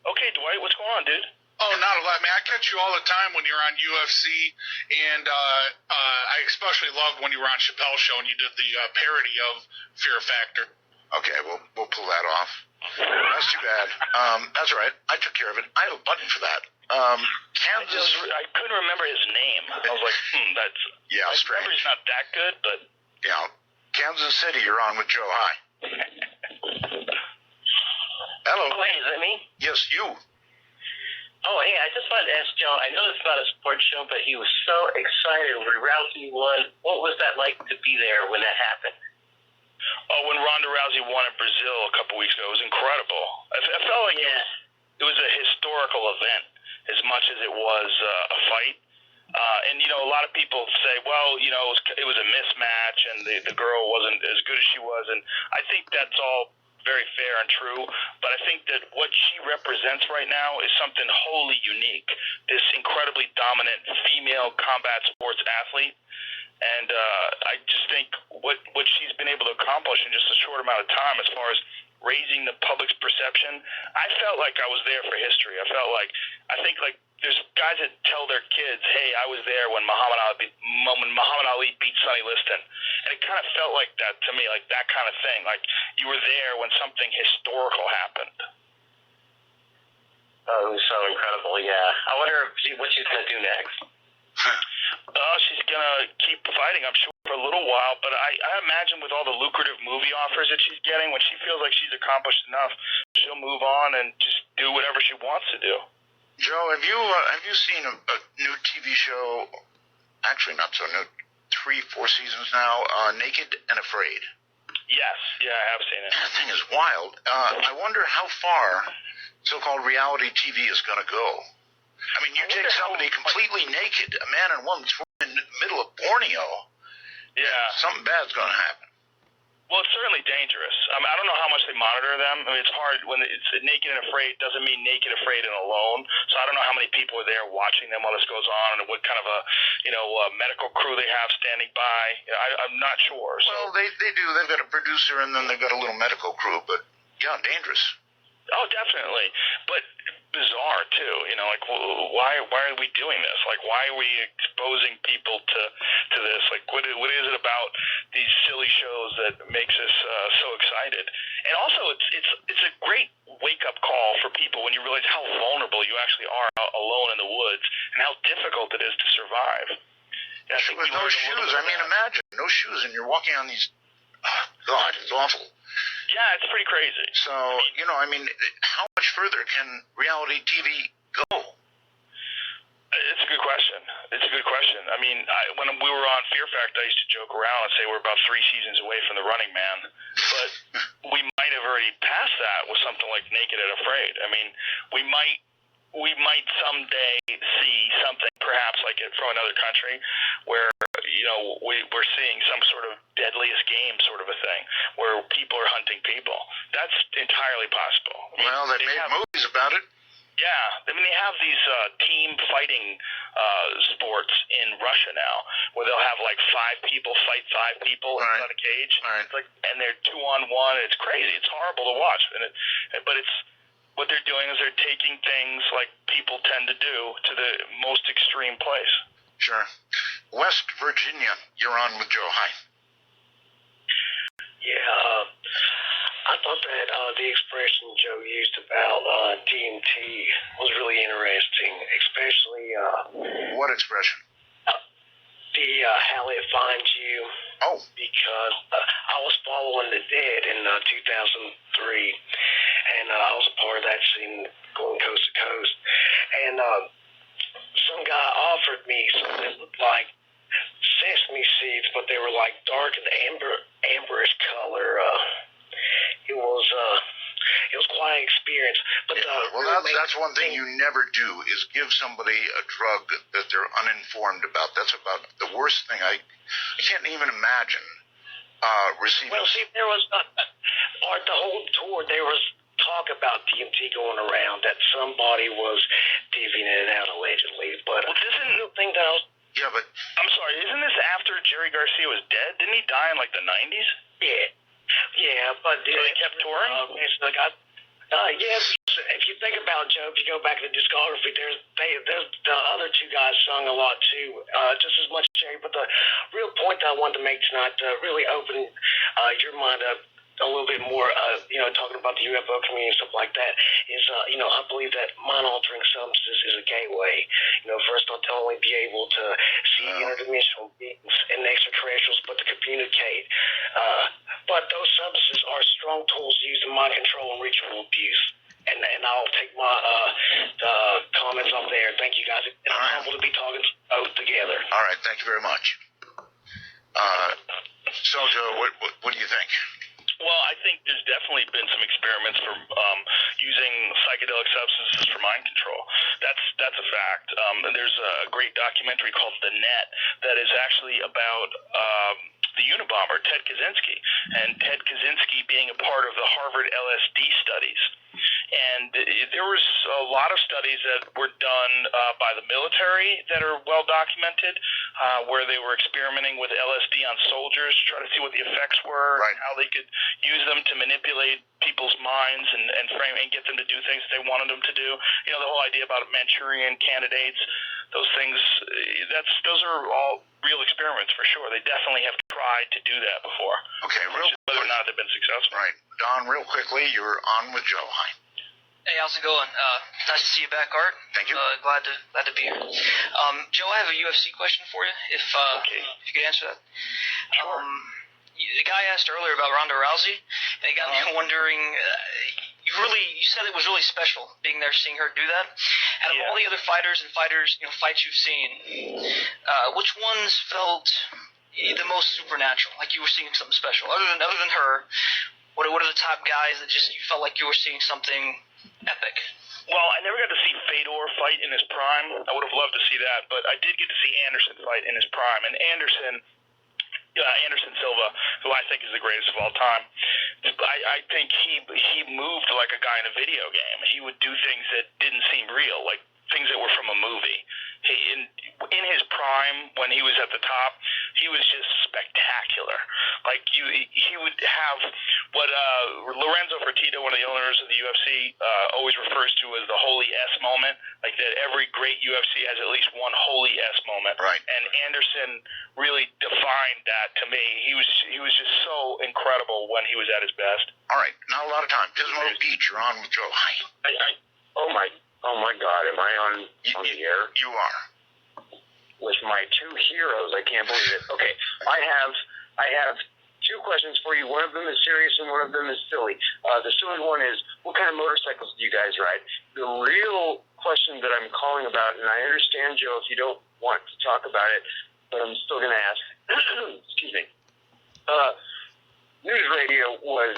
Speaker 5: Okay, Dwight. What's going on, dude?
Speaker 6: Oh, not a lot, man. I catch you all the time when you're on UFC, and I especially loved when you were on Chappelle's show and you did the parody of Fear Factor.
Speaker 2: Okay, we'll pull that off. That's too bad. That's all right. I took care of it. I have a button for that. Kansas.
Speaker 5: I couldn't remember his name. I was like, that's...
Speaker 2: Yeah,
Speaker 5: I
Speaker 2: strange.
Speaker 5: remember he's not that good, but...
Speaker 2: Yeah. Kansas City, you're on with Joe. Hi. Hello.
Speaker 7: Oh, hey, is that me?
Speaker 2: Yes, you.
Speaker 7: Oh, hey, I just wanted to ask Joe, I know it's not a sports show, but he was so excited when Rousey won. What was that like to be there when that happened?
Speaker 5: Oh, when Ronda Rousey won in Brazil a couple weeks ago, it was incredible. I felt like it was a historical event as much as it was a fight. And, you know, a lot of people say, well, you know, it was a mismatch and the girl wasn't as good as she was. And I think that's all very fair and true, but I think that what she represents right now is something wholly unique. This incredibly dominant female combat sports athlete, and I just think what she's been able to accomplish in just a short amount of time, as far as raising the public's perception, I felt like I was there for history. I think there's guys that tell their kids, hey, I was there when Muhammad Ali beat Sonny Liston. And it kind of felt like that to me, like that kind of thing. Like you were there when something historical happened.
Speaker 7: Oh, it was so incredible, yeah. I wonder what she's going to do next.
Speaker 5: She's going to keep fighting, I'm sure, for a little while. But I imagine with all the lucrative movie offers that she's getting, when she feels like she's accomplished enough, she'll move on and just do whatever she wants to do.
Speaker 2: Joe, have you seen a new TV show? Actually, not so new. 3-4 seasons now. Naked and Afraid.
Speaker 5: Yes, yeah, I have seen it.
Speaker 2: That thing is wild. I wonder how far so-called reality TV is going to go. I mean, you take somebody completely naked, a man and woman, in the middle of Borneo.
Speaker 5: Yeah,
Speaker 2: something bad's going to happen.
Speaker 5: Well, it's certainly dangerous. I don't know how much they monitor them. I mean, it's hard when it's naked and afraid. Doesn't mean naked, afraid, and alone. So I don't know how many people are there watching them while this goes on, and what kind of a medical crew they have standing by. I'm not sure. So.
Speaker 2: Well, they do. They've got a producer, and then they've got a little medical crew. But yeah, dangerous.
Speaker 5: Oh, definitely. But bizarre too. You know, like why are we doing this? Like, why are we exposing people to this? Like, what is it about these silly shows that makes us so excited? And also, it's a great wake up call for people when you realize how vulnerable you actually are out alone in the woods and how difficult it is to survive.
Speaker 2: With no shoes. I mean, imagine no shoes, and you're walking on these. Oh, God, it's awful.
Speaker 5: Yeah, it's pretty crazy.
Speaker 2: So, how much further can reality TV go?
Speaker 5: It's a good question. I mean, when we were on Fear Factor, I used to joke around and say we're about 3 seasons away from The Running Man. But we might have already passed that with something like Naked and Afraid. I mean, we might someday see something perhaps like it from another country where, we're seeing some sort of deadliest game sort of a definitely possible.
Speaker 2: Well, they made movies about it.
Speaker 5: Yeah, I mean, they have these team fighting sports in Russia now, where they'll have like 5 people fight 5 people inside a cage.
Speaker 2: Right.
Speaker 5: It's like, and they're 2-on-1. It's crazy. It's horrible to watch. But it's what they're doing is they're taking things like people tend to do to the most extreme place.
Speaker 2: Sure. West Virginia, you're on with Joe. Hi.
Speaker 8: Yeah, I thought that the expression Joe used about DMT was really interesting, especially
Speaker 2: What expression?
Speaker 8: how it finds you.
Speaker 2: Oh.
Speaker 8: Because I was following the Dead in 2003, and I was a part of that scene going coast to coast. And some guy offered me something that looked like sesame seeds, but they were like dark and amberish color. It was quite an experience. But
Speaker 2: that's one thing you never do is give somebody a drug that they're uninformed about. That's about the worst thing. I can't even imagine receiving.
Speaker 8: Well, see, there was the whole tour. There was talk about DMT going around that somebody was divvying it out allegedly. But isn't the thing that I was.
Speaker 2: Yeah, but
Speaker 5: I'm sorry. Isn't this after Jerry Garcia was dead? Didn't he die in like the 90s?
Speaker 8: Yeah, but
Speaker 5: so they kept touring.
Speaker 8: If you think about Joe, if you go back to the discography, there's the other 2 guys sung a lot too, just as much as Jerry. But the real point that I wanted to make tonight, to really open your mind up a little bit more, talking about the UFO community and stuff like that, is, I believe that mind-altering substances is a gateway, for us not to only be able to see interdimensional beings and extraterrestrials, but to communicate. But those substances are strong tools used in mind control and ritual abuse. And I'll take my comments off there. Thank you, guys. And I'm humbled to be talking both together.
Speaker 2: All right, thank you very much. So, Joe, what do you think?
Speaker 5: Well, I think there's definitely been some experiments for using psychedelic substances for mind control. That's a fact. There's a great documentary called The Net that is actually about the Unabomber, Ted Kaczynski, and Ted Kaczynski being a part of the Harvard LSD studies. And there was a lot of studies that were done by the military that are well documented, where they were experimenting with LSD on soldiers to try to see what the effects were, and how they could use them to manipulate people's minds and frame and get them to do things that they wanted them to do. The whole idea about Manchurian candidates, those things, those are all real experiments for sure. They definitely have tried to do that before.
Speaker 2: Okay,
Speaker 5: whether or not they've been successful.
Speaker 2: Right. Don, real quickly, you're on with Joe. Hi.
Speaker 9: Hey, how's it going? Nice to see you back, Art.
Speaker 2: Thank you.
Speaker 9: Glad to be here. Joe, I have a UFC question for you, if you could answer that.
Speaker 5: Sure.
Speaker 9: The guy asked earlier about Ronda Rousey, and it got me wondering. You said it was really special being there, seeing her do that. Out of all the other fights you've seen, which ones felt the most supernatural? Like you were seeing something special, other than her. What are the top guys that just you felt like you were seeing something epic?
Speaker 5: Well, I never got to see Fedor fight in his prime. I would have loved to see that, but I did get to see Anderson fight in his prime. And Anderson Silva, who I think is the greatest of all time, I think he moved like a guy in a video game. He would do things that didn't seem real, like things that were from a movie. In his prime, when he was at the top, he was just spectacular. Like he would have what Lorenzo Fertitta, one of the owners of the UFC, always refers to as the holy S moment. Like that, every great UFC has at least one holy S moment.
Speaker 2: Right.
Speaker 5: And Anderson really defined that to me. He was just so incredible when he was at his best.
Speaker 2: All right, not a lot of time. Pismo Beach, you're on with Joe. Hi.
Speaker 10: Oh my God, am I on the air?
Speaker 2: You are.
Speaker 10: With my 2 heroes, I can't believe it. Okay, I have 2 questions for you. One of them is serious and one of them is silly. The silly one is, what kind of motorcycles do you guys ride? The real question that I'm calling about, and I understand, Joe, if you don't want to talk about it, but I'm still going to ask. Excuse me. News radio was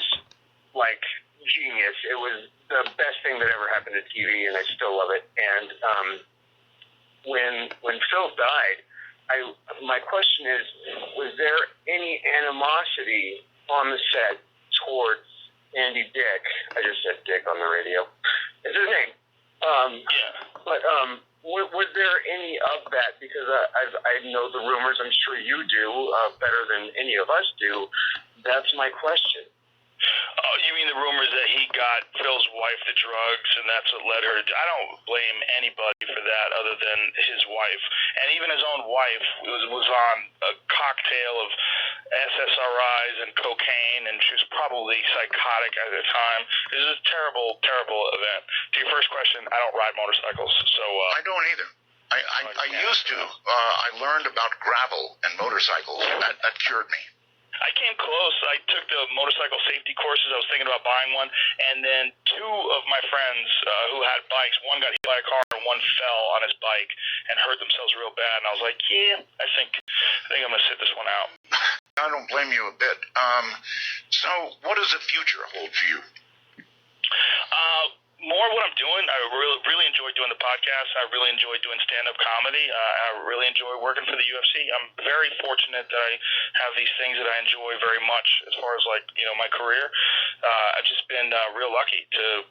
Speaker 10: like genius. It was the best thing that ever happened to TV, and I still love it. And when Phil died, my question is, was there any animosity on the set towards Andy Dick. I just said Dick on the radio. It's his name. But was there any of that? Because I know the rumors. I'm sure you do better than any of us do. That's my question.
Speaker 5: Oh, you mean the rumors that he got Phil's wife the drugs, and that's what led her? I don't blame anybody for that other than his wife. And even his own wife was on a cocktail of SSRIs and cocaine, and she was probably psychotic at the time. It was a terrible, terrible event. To your first question, I don't ride motorcycles, so...
Speaker 2: I don't either. I used to. I learned about gravel and motorcycles. That cured me.
Speaker 5: I came close. I took the motorcycle safety courses. I was thinking about buying one, and then two of my friends who had bikes, one got hit by a car and one fell on his bike and hurt themselves real bad. And I was like, yeah, I think I'm gonna sit this one out.
Speaker 2: I don't blame you a bit. So what does the future hold for you?
Speaker 5: More what I'm doing. I really enjoy doing the podcast. I really enjoy doing stand-up comedy. I really enjoy working for the UFC. I'm very fortunate that I have these things that I enjoy very much as far as, like, my career. I've just been real lucky to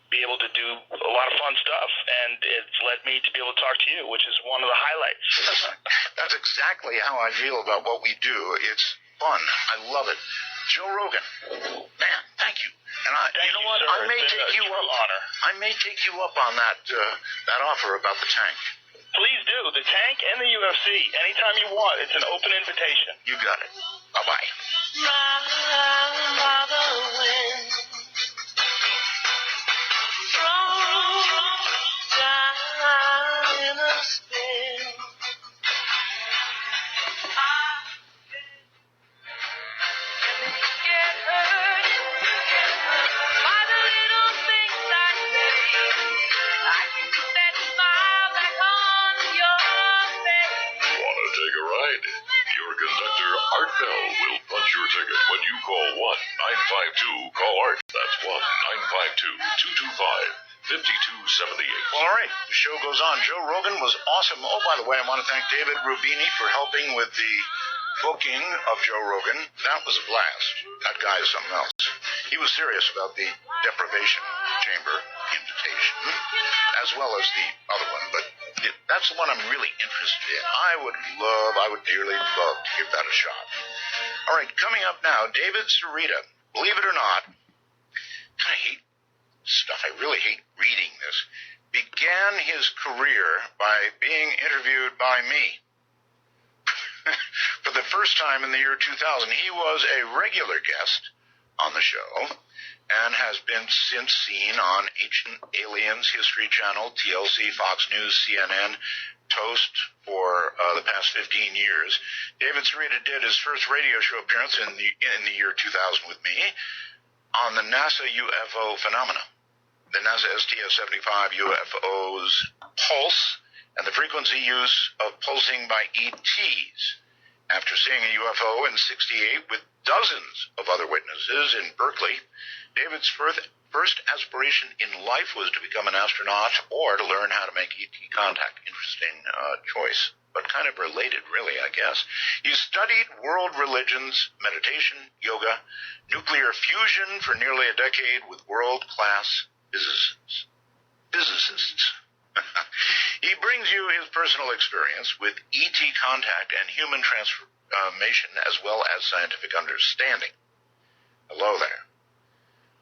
Speaker 5: be able to do a lot of fun stuff, and it's led me to be able to talk to you, which is one of the highlights.
Speaker 2: That's exactly how I feel about what we do. It's fun. I love it. Joe Rogan, man, thank you. And you know what? I may take you up on that offer about the tank.
Speaker 5: Please do. The tank and the UFC. Anytime you want. It's an open invitation.
Speaker 2: You got it. Bye-bye.
Speaker 3: Round by the wind, thrown down in a spin. Get hurt by the little things I say. I can put that smile back on your face.
Speaker 4: Wanna take a ride? Your conductor, Art Bell, will punch your ticket when you call 1-952-CALL-ART. That's 1-952-225-5278.
Speaker 2: All right, the show goes on. Joe Rogan was awesome. Oh, by the way, I want to thank David Rubini for helping with the booking of Joe Rogan. That was a blast. That guy is something else. He was serious about the Deprivation Chamber invitation, as well as the other one, but that's the one I'm really interested in. I would dearly love to give that a shot. All right, coming up now, David Serada. Believe it or not, I hate stuff. I really hate reading this. Began his career by being interviewed by me. For the first time in the year 2000, he was a regular guest on the show and has been since seen on Ancient Aliens, History Channel, TLC, Fox News, CNN, Toast for the past 15 years. David Serada did his first radio show appearance in the year 2000 with me on the NASA UFO phenomena. The NASA STS-75 UFO's pulse and the frequency use of pulsing by ETs. After seeing a UFO in '68 with dozens of other witnesses in Berkeley, David's first aspiration in life was to become an astronaut or to learn how to make ET contact. Interesting choice, but kind of related, really, I guess. He studied world religions, meditation, yoga, nuclear fusion for nearly a decade with world-class physicists. He brings you his personal experience with ET contact and human transformation as well as scientific understanding. Hello there.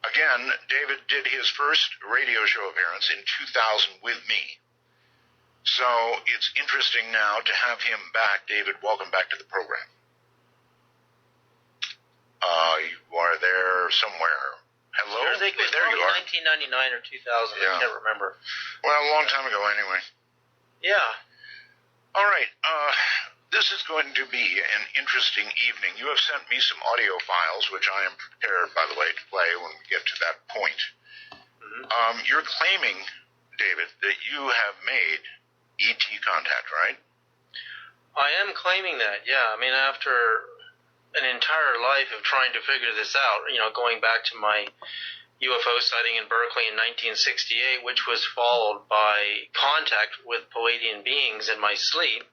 Speaker 2: Again, David did his first radio show appearance in 2000 with me. So it's interesting now to have him back. David, welcome back to the program. You are there somewhere. Hello?
Speaker 11: There you are. 1999 or 2000. Yeah. I can't remember.
Speaker 2: Well, a long time ago anyway.
Speaker 11: Yeah.
Speaker 2: All right. This is going to be an interesting evening. You have sent me some audio files, which I am prepared, by the way, to play when we get to that point. Mm-hmm. You're claiming, David, that you have made ET contact, right?
Speaker 11: I am claiming that, yeah. I mean, after an entire life of trying to figure this out, going back to my UFO sighting in Berkeley in 1968, which was followed by contact with Pleiadian beings in my sleep.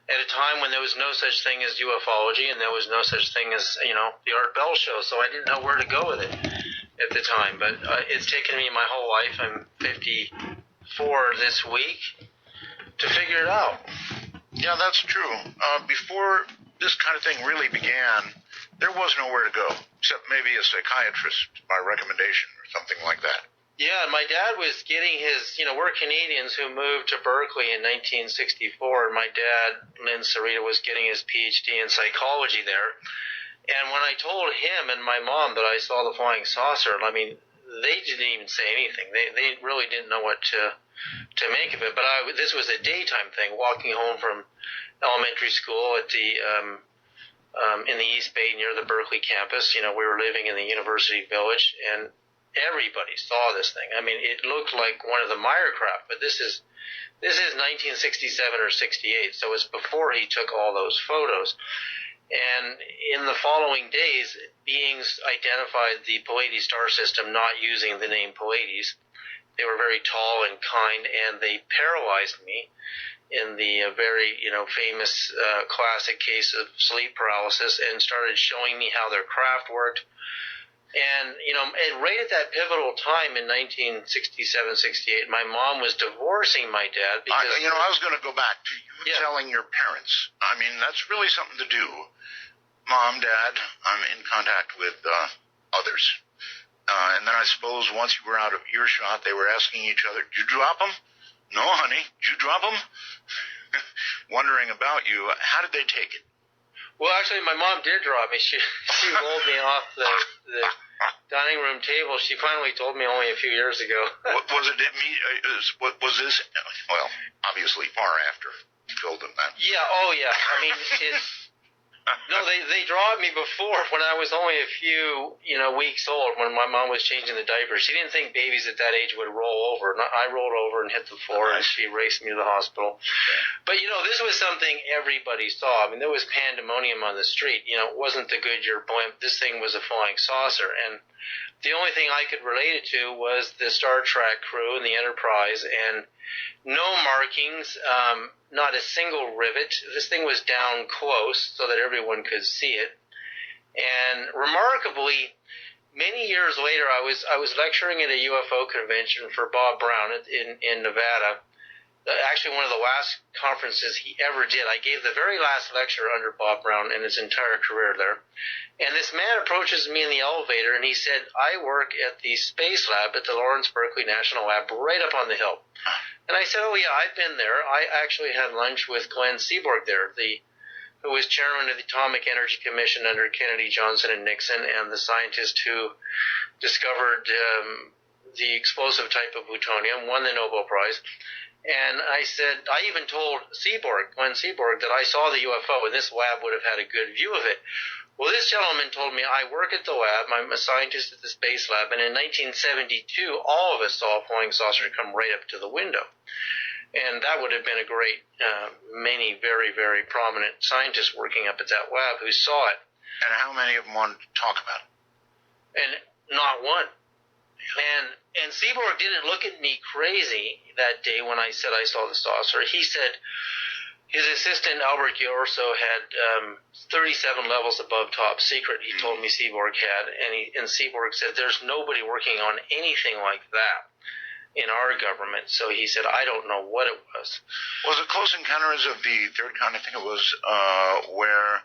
Speaker 11: at a time when there was no such thing as ufology and there was no such thing as, the Art Bell Show, so I didn't know where to go with it at the time. But it's taken me my whole life, I'm 54 this week, to figure it out.
Speaker 2: Yeah, that's true. Before this kind of thing really began, there was nowhere to go, except maybe a psychiatrist by recommendation or something like that.
Speaker 11: Yeah, my dad was getting his, we're Canadians who moved to Berkeley in 1964, and my dad, Lynn Serada, was getting his PhD in psychology there. And when I told him and my mom that I saw the flying saucer, I mean, they didn't even say anything. They really didn't know what to make of it. But this was a daytime thing, walking home from elementary school at the in the East Bay near the Berkeley campus. We were living in the University Village, and everybody saw this thing. I mean, it looked like one of the Meyer craft, but this is 1967 or 68, so it's before he took all those photos. And in the following days, beings identified the Pleiades star system not using the name Pleiades. They were very tall and kind, and they paralyzed me in the very, famous classic case of sleep paralysis, and started showing me how their craft worked. And, right at that pivotal time in 1967-68, my mom was divorcing my dad because...
Speaker 2: I was going to go back to you telling your parents. I mean, that's really something to do. Mom, Dad, I'm in contact with others. And then I suppose once you were out of earshot, they were asking each other, did you drop them? No, honey. Did you drop them? Wondering about you. How did they take it?
Speaker 11: Well, actually, my mom did drop me. She rolled me off the dining room table. She finally told me only a few years ago.
Speaker 2: Was it me? Was this? Well, obviously far after you told them that.
Speaker 11: Yeah. Oh, yeah. I mean, no, they dropped me before when I was only a few, weeks old, when my mom was changing the diapers. She didn't think babies at that age would roll over. I rolled over and hit the floor, and she raced me to the hospital. But, this was something everybody saw. I mean, there was pandemonium on the street. It wasn't the Goodyear blimp. This thing was a flying saucer. And the only thing I could relate it to was the Star Trek crew and the Enterprise, and no markings, not a single rivet. This thing was down close so that everyone could see it. And remarkably, many years later, I was lecturing at a UFO convention for Bob Brown in Nevada. Actually, one of the last conferences he ever did. I gave the very last lecture under Bob Brown in his entire career there. And this man approaches me in the elevator, and he said, I work at the space lab at the Lawrence Berkeley National Lab right up on the hill. And I said, oh, yeah, I've been there. I actually had lunch with Glenn Seaborg there, who was chairman of the Atomic Energy Commission under Kennedy, Johnson, and Nixon, and the scientist who discovered the explosive type of plutonium, won the Nobel Prize. And I said, I even told Glenn Seaborg, that I saw the UFO, and this lab would have had a good view of it. Well, this gentleman told me, I work at the lab, I'm a scientist at the space lab, and in 1972, all of us saw a flying saucer come right up to the window. And that would have been a great, many very, very prominent scientists working up at that lab who saw it.
Speaker 2: And how many of them wanted to talk about it?
Speaker 11: And not one. And Seaborg didn't look at me crazy that day when I said I saw the saucer. He said his assistant, Albert Giorso, had 37 levels above top secret, he told me Seaborg had. And Seaborg said, there's nobody working on anything like that in our government. So he said, I don't know what it was.
Speaker 2: Was it Close Encounters of the Third Kind? I think it was, where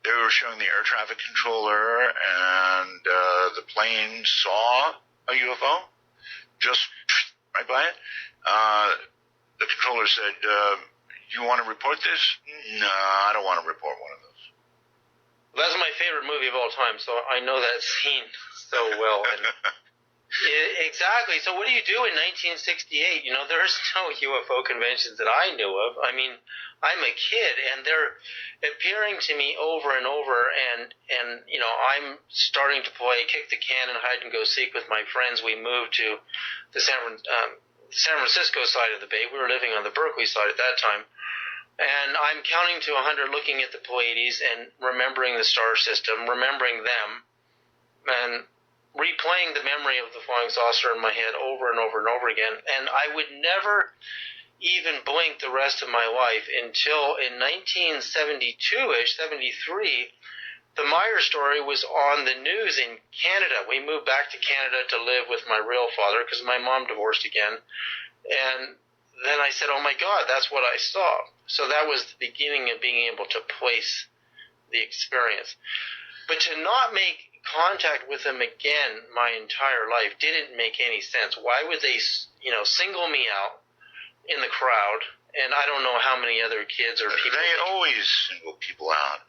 Speaker 2: they were showing the air traffic controller and the plane saw a UFO just right by it. The controller said, you want to report this? No, I don't want to report one of those.
Speaker 11: That's my favorite movie of all time, so I know that scene so well. And exactly. So what do you do in 1968? There's no UFO conventions that I knew of. I mean, I'm a kid, and they're appearing to me over and over, and I'm starting to play kick the can and hide and go seek with my friends. We moved to the San Francisco side of the Bay. We were living on the Berkeley side at that time. And I'm counting to 100, looking at the Pleiades and remembering the star system, remembering them, and replaying the memory of the flying saucer in my head over and over and over again. And I would never even blink the rest of my life until in 1972-ish, 73, the Meyer story was on the news in Canada. We moved back to Canada to live with my real father because my mom divorced again. And then I said, oh my God, that's what I saw. So that was the beginning of being able to place the experience. But to not make contact with them again my entire life didn't make any sense. Why would they, single me out in the crowd? And I don't know how many other kids or people.
Speaker 2: They always single people out.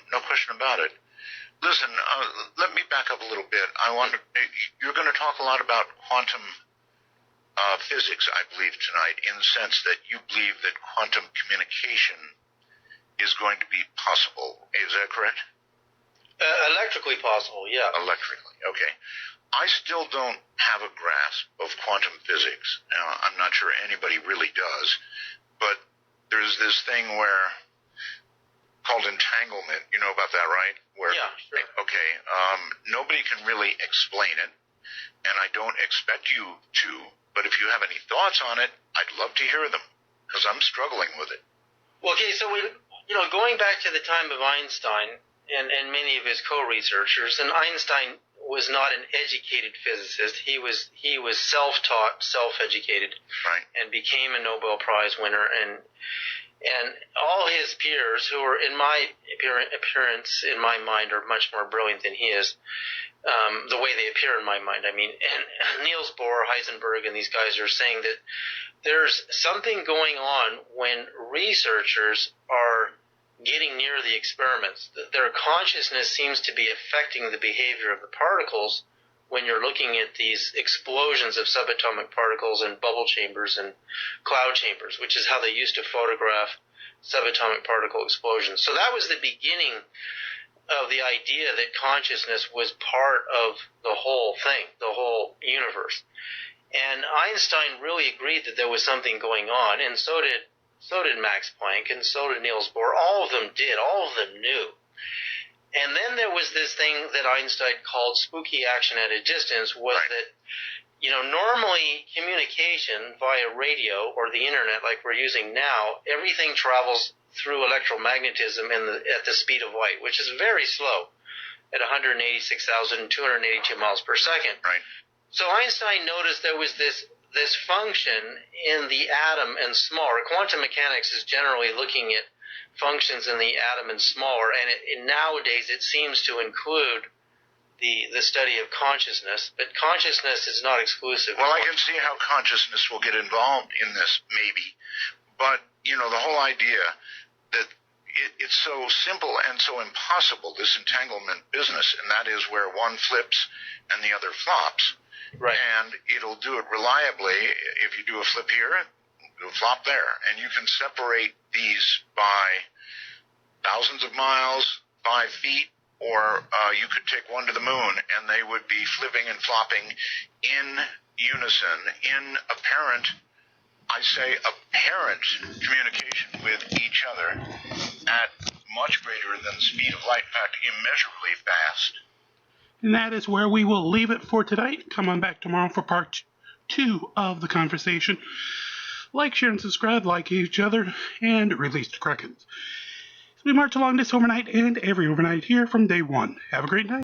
Speaker 2: No question about it. Listen, let me back up a little bit. You're going to talk a lot about quantum physics, I believe, tonight, in the sense that you believe that quantum communication is going to be possible. Is that correct?
Speaker 11: Electrically possible, yeah.
Speaker 2: Electrically, okay. I still don't have a grasp of quantum physics. Now, I'm not sure anybody really does, but there's this thing called entanglement. You know about that, right?
Speaker 11: Yeah, sure.
Speaker 2: Okay. Nobody can really explain it, and I don't expect you to, but if you have any thoughts on it, I'd love to hear them, because I'm struggling with it.
Speaker 11: Well, okay, so going back to the time of Einstein and many of his co-researchers, and Einstein was not an educated physicist. He was self-taught, self-educated,
Speaker 2: right,
Speaker 11: and became a Nobel Prize winner. And all his peers, who are in my appearance, in my mind, are much more brilliant than he is. The way they appear in my mind, I mean. And Niels Bohr, Heisenberg, and these guys are saying that there's something going on when researchers are getting near the experiments. Their consciousness seems to be affecting the behavior of the particles when you're looking at these explosions of subatomic particles in bubble chambers and cloud chambers, which is how they used to photograph subatomic particle explosions. So that was the beginning of the idea that consciousness was part of the whole thing, the whole universe. And Einstein really agreed that there was something going on, and so did Max Planck, and so did Niels Bohr. All of them did. All of them knew. And then there was this thing that Einstein called spooky action at a distance, was
Speaker 2: right.
Speaker 11: that, normally communication via radio or the internet like we're using now, everything travels through electromagnetism at the speed of light, which is very slow, at 186,282 miles per second.
Speaker 2: Right.
Speaker 11: So Einstein noticed there was this function in the atom and smaller. Quantum mechanics is generally looking at functions in the atom and smaller, and nowadays it seems to include the study of consciousness, but consciousness is not exclusive.
Speaker 2: Well, I can see how consciousness will get involved in this, maybe, but, the whole idea that it's so simple and so impossible, this entanglement business, and that is where one flips and the other flops.
Speaker 11: Right.
Speaker 2: And it'll do it reliably. If you do a flip here, it'll flop there. And you can separate these by thousands of miles, 5 feet, or you could take one to the moon, and they would be flipping and flopping in unison, in apparent communication with each other at much greater than the speed of light. In fact, immeasurably fast.
Speaker 1: And that is where we will leave it for tonight. Come on back tomorrow for part 2 of the conversation. Like, share, and subscribe, like each other, and release the Krakens. As we march along this overnight and every overnight here from day one. Have a great night.